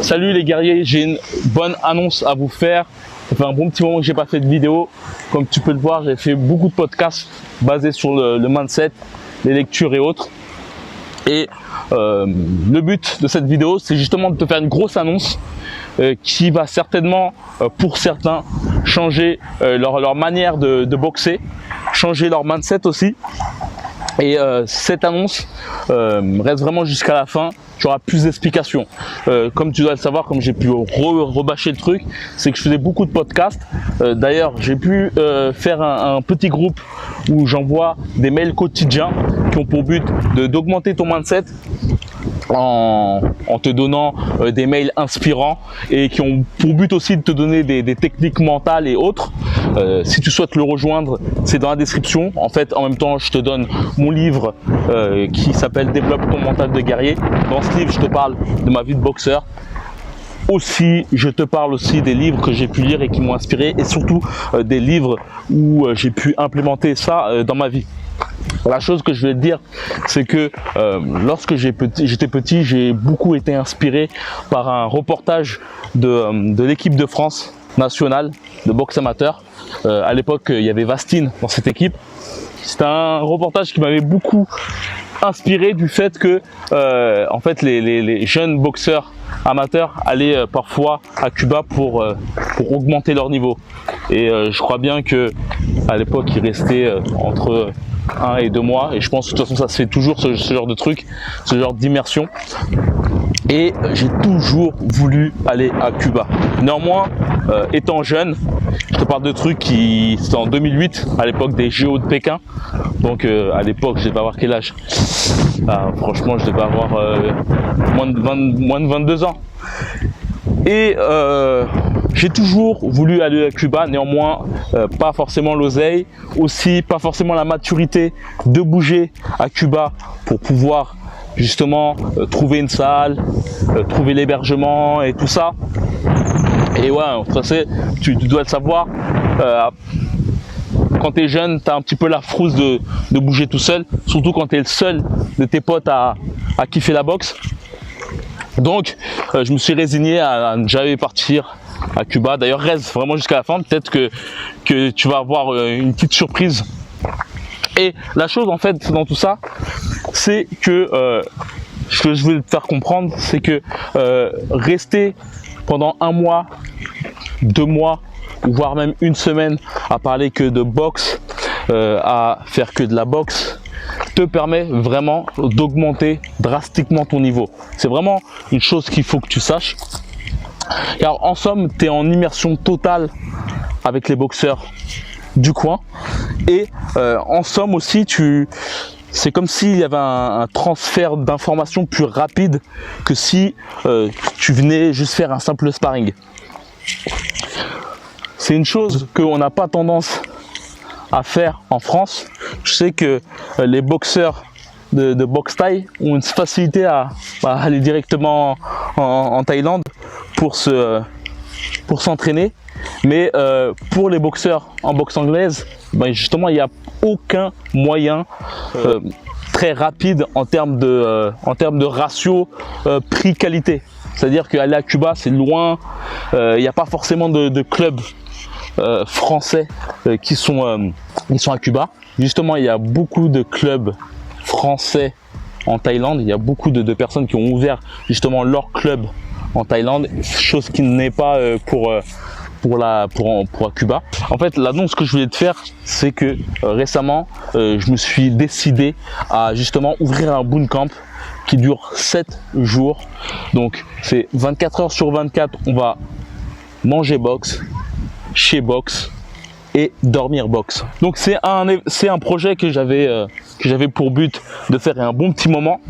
Salut les guerriers, j'ai une bonne annonce à vous faire. Ça fait un bon petit moment que j'ai pas fait de vidéo. Comme tu peux le voir, j'ai fait beaucoup de podcasts basés sur le mindset, les lectures et autres. Et le but de cette vidéo, c'est justement de te faire une grosse annonce qui va certainement, pour certains, changer leur manière de boxer, changer leur mindset aussi. Et cette annonce reste vraiment jusqu'à la fin. Tu auras plus d'explications. Comme tu dois le savoir, comme j'ai pu rebâcher le truc, c'est que je faisais beaucoup de podcasts. D'ailleurs, j'ai pu faire un petit groupe où j'envoie des mails quotidiens qui ont pour but d'augmenter ton mindset en te donnant des mails inspirants et qui ont pour but aussi de te donner des techniques mentales et autres. Si tu souhaites le rejoindre, c'est dans la description. En fait, en même temps, je te donne mon livre qui s'appelle Développe ton mental de guerrier. Dans ce livre, je te parle de ma vie de boxeur. Aussi, je te parle aussi des livres que j'ai pu lire et qui m'ont inspiré, et surtout des livres où j'ai pu implémenter ça dans ma vie. La chose que je vais te dire, c'est que lorsque j'étais petit, j'ai beaucoup été inspiré par un reportage de l'équipe de France nationale de boxe amateur. À l'époque, il y avait Vastine dans cette équipe. C'était un reportage qui m'avait beaucoup inspiré du fait que en fait les jeunes boxeurs amateurs allaient parfois à Cuba pour augmenter leur niveau. Et je crois bien que à l'époque, il restait entre 1 et 2 mois, et je pense que de toute façon ça se fait toujours ce genre de truc, ce genre d'immersion. Et j'ai toujours voulu aller à Cuba. Néanmoins, étant jeune, je te parle de trucs qui c'était en 2008, à l'époque des JO de Pékin. Donc à l'époque, je devais avoir quel âge? Franchement, je devais avoir moins de 22 ans. Et j'ai toujours voulu aller à Cuba, néanmoins pas forcément l'oseille, aussi pas forcément la maturité de bouger à Cuba pour pouvoir justement trouver une salle, trouver l'hébergement et tout ça. Et ouais, ça c'est, tu dois le savoir, quand tu es jeune, tu as un petit peu la frousse de bouger tout seul, surtout quand tu es le seul de tes potes à kiffer la boxe. Donc je me suis résigné à ne jamais partir à Cuba. D'ailleurs, reste vraiment jusqu'à la fin, peut-être que tu vas avoir une petite surprise. Et la chose en fait dans tout ça, c'est que ce que je voulais te faire comprendre, c'est que rester pendant 1 mois, 2 mois, voire même 1 semaine à parler que de boxe, à faire que de la boxe, te permet vraiment d'augmenter drastiquement ton niveau. C'est vraiment une chose qu'il faut que tu saches. Car en somme, tu es en immersion totale avec les boxeurs du coin. Et en somme aussi, c'est comme s'il y avait un transfert d'informations plus rapide que si tu venais juste faire un simple sparring. C'est une chose qu'on n'a pas tendance à faire en France. Je sais que les boxeurs de boxe thaï ont une facilité à aller directement en Thaïlande pour s'entraîner, mais pour les boxeurs en boxe anglaise, justement il n'y a aucun moyen très rapide en termes de ratio prix-qualité. C'est-à-dire qu'aller à Cuba c'est loin, il n'y a pas forcément de clubs français qui sont à Cuba. Justement, il y a beaucoup de clubs français en Thaïlande. Il y a beaucoup de personnes qui ont ouvert justement leur club en Thaïlande, chose qui n'est pas pour Cuba. En fait, l'annonce que je voulais te faire, c'est que récemment, je me suis décidé à justement ouvrir un bootcamp qui dure 7 jours. Donc, c'est 24 heures sur 24, on va manger boxe, chez boxe et dormir boxe. Donc c'est un projet que j'avais pour but de faire un bon petit moment.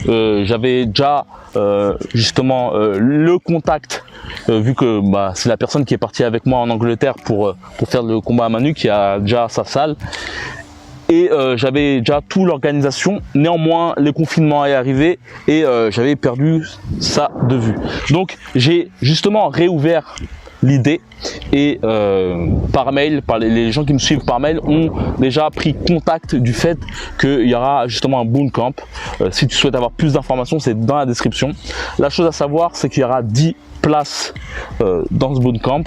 J'avais déjà justement le contact, vu que c'est la personne qui est partie avec moi en Angleterre pour faire le combat à main nue, qui a déjà sa salle. Et j'avais déjà toute l'organisation. Néanmoins, le confinement est arrivé et j'avais perdu ça de vue. Donc j'ai justement réouvert l'idée et par mail, les gens qui me suivent par mail ont déjà pris contact du fait qu'il y aura justement un bootcamp. Si tu souhaites avoir plus d'informations, c'est dans la description. La chose à savoir, c'est qu'il y aura 10 places dans ce bootcamp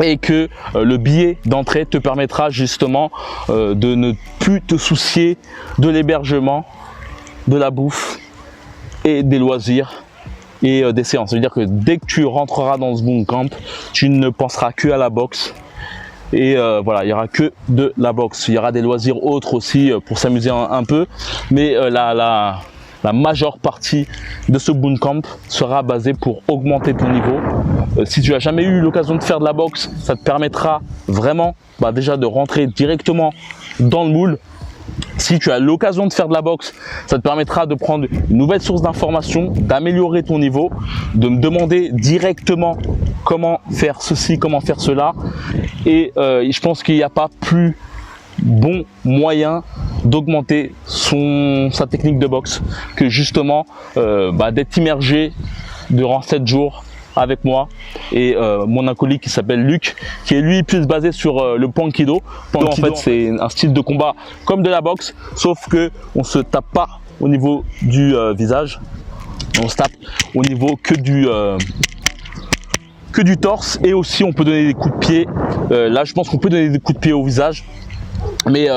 et que le billet d'entrée te permettra justement de ne plus te soucier de l'hébergement, de la bouffe et des loisirs et des séances. Ça veut dire que dès que tu rentreras dans ce bootcamp, tu ne penseras que à la boxe. Et voilà, il n'y aura que de la boxe. Il y aura des loisirs autres aussi pour s'amuser un peu. Mais la majeure partie de ce bootcamp sera basée pour augmenter ton niveau. Si tu n'as jamais eu l'occasion de faire de la boxe, ça te permettra vraiment déjà de rentrer directement dans le moule. Si tu as l'occasion de faire de la boxe, ça te permettra de prendre une nouvelle source d'information, d'améliorer ton niveau, de me demander directement comment faire ceci, comment faire cela. Et je pense qu'il n'y a pas plus bon moyen d'augmenter sa technique de boxe que justement d'être immergé durant 7 jours avec moi et mon acolyte qui s'appelle Luc, qui est lui plus basé sur le Pankido. En fait, c'est un style de combat comme de la boxe, sauf que on se tape pas au niveau du visage, on se tape au niveau que du torse, et aussi on peut donner des coups de pied. Là, je pense qu'on peut donner des coups de pied au visage. Mais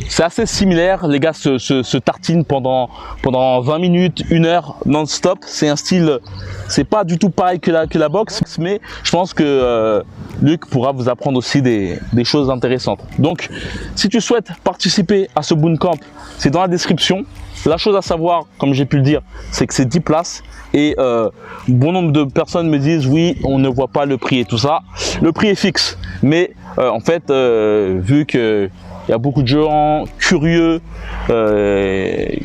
c'est assez similaire, les gars se tartinent pendant 20 minutes, 1 heure non-stop. C'est un style, c'est pas du tout pareil que la boxe, mais je pense que Luc pourra vous apprendre aussi des choses intéressantes. Donc, si tu souhaites participer à ce bootcamp, c'est dans la description. La chose à savoir, comme j'ai pu le dire, c'est que c'est 10 places. Et bon nombre de personnes me disent oui, on ne voit pas le prix et tout ça. Le prix est fixe, mais en fait, vu que il y a beaucoup de gens curieux et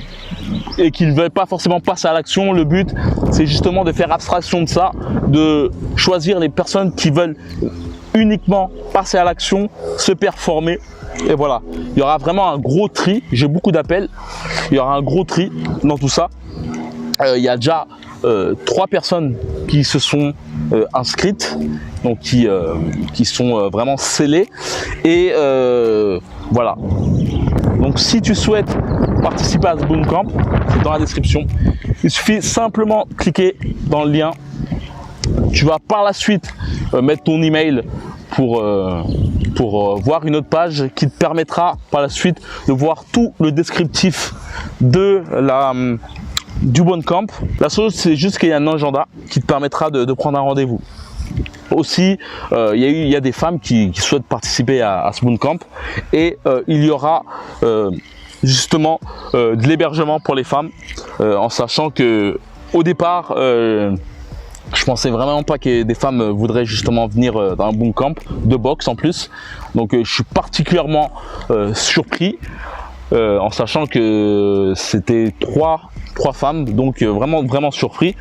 qui ne veulent pas forcément passer à l'action, le but c'est justement de faire abstraction de ça, de choisir les personnes qui veulent uniquement passer à l'action, se performer. Et voilà, il y aura vraiment un gros tri. J'ai beaucoup d'appels, il y aura un gros tri dans tout ça. Il y a déjà 3 personnes qui se sont inscrites, donc qui sont vraiment scellées. Et voilà. Donc si tu souhaites participer à ce bootcamp, c'est dans la description. Il suffit simplement de cliquer dans le lien. Tu vas par la suite mettre ton email pour voir une autre page qui te permettra par la suite de voir tout le descriptif du bootcamp. La chose, c'est juste qu'il y a un agenda qui te permettra de prendre un rendez-vous. Aussi, il y a des femmes qui souhaitent participer à ce bootcamp, et il y aura justement de l'hébergement pour les femmes, en sachant que au départ, je pensais vraiment pas que des femmes voudraient justement venir dans un bootcamp de boxe en plus. Donc je suis particulièrement surpris, en sachant que c'était trois femmes, donc vraiment surpris.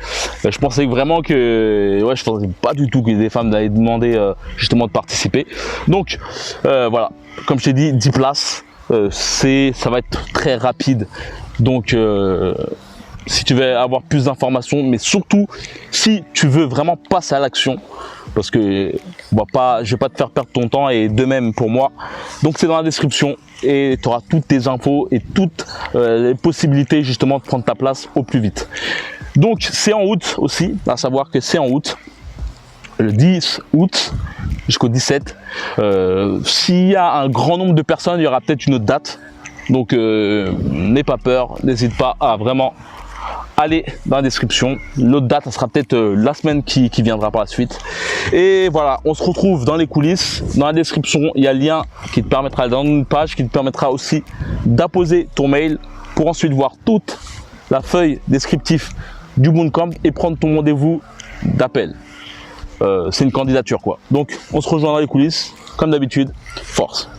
Je pensais vraiment que, je pensais pas du tout que des femmes allaient demander justement de participer. Donc voilà, comme je t'ai dit, 10 places, ça va être très rapide. Donc si tu veux avoir plus d'informations, mais surtout si tu veux vraiment passer à l'action, parce que je vais pas te faire perdre ton temps, et de même pour moi. Donc c'est dans la description et tu auras toutes tes infos et toutes les possibilités justement de prendre ta place au plus vite. Donc c'est en août aussi, à savoir que c'est en août, le 10 août jusqu'au 17. S'il y a un grand nombre de personnes, il y aura peut-être une autre date. Donc n'aie pas peur, n'hésite pas à vraiment aller dans la description. L'autre date, ça sera peut-être la semaine qui viendra par la suite. Et voilà, on se retrouve dans les coulisses. Dans la description, il y a le lien qui te permettra, dans une page qui te permettra aussi d'apposer ton mail pour ensuite voir toute la feuille descriptive du bootcamp et prendre ton rendez-vous d'appel. C'est une candidature quoi. Donc on se rejoint dans les coulisses, comme d'habitude. Force!